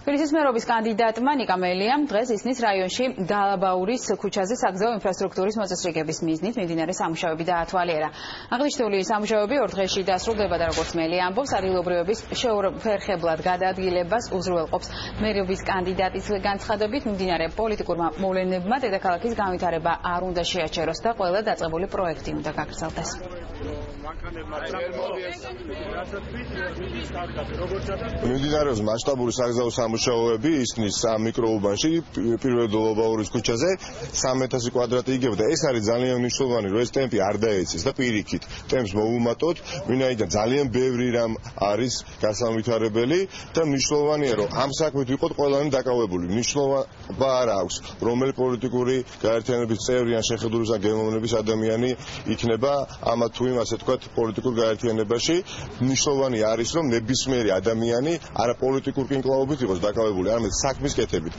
თბილისის მერობის კანდიდატმა ნიკა მელიამ დღეს ისნის რაიონში გალაბაურის ქუჩაზე საგზაო ინფრასტრუქტურის მოწესრიგების მიზნით მიმდინარე სამუშაოები დაათვალიერა. აღნიშნული სამუშაოები 2 დღეში დასრულდება და როგორც მელი ამბობს, ადგილობრივების შეუფერხებლად გადაადგილებას უზრუნველყოფს. მერობის კანდიდატის განცხადებით მიმდინარე პოლიტიკურმა მოვლენებმა დედაქალაქის განვითარება არ უნდა შეაჩეროს და ყველა დაწყებული პროექტი უნდა გაგრძელდეს. მიმდინარეობს მასშტაბური საგზაო სამუშაოები ისნის მიკროუბანში, პირველ ლობაურის ქუჩაზე 3000 კვადრატი იგებდა. ეს არის ძალიან მნიშვნელოვანი, რომ ეს ტემპი არ დაეცეს და პირიქით ტემპს მოუმატოთ, ვინაიდან ძალიან ბევრი რამ არის გასავითარებელი და მნიშვნელოვანია, რომ ამ საქმით ვიყოთ ყველანი დაკავებული. მნიშვნელობა არ აქვს, რომელი პოლიტიკური გაერთიანების წევრი ან შეხედულის ან გემოვნების ადამიანი იქნება ამა თუ იმ ასე თქვათ პოლიტიკურ გაერთიანებაში. მნიშვნელოვანი არის, რომ ნებისმიერი ადამიანი არა პოლიტიკურ კინკლაობით იყოს დაკავებული, არამედ საქმის კეთებით.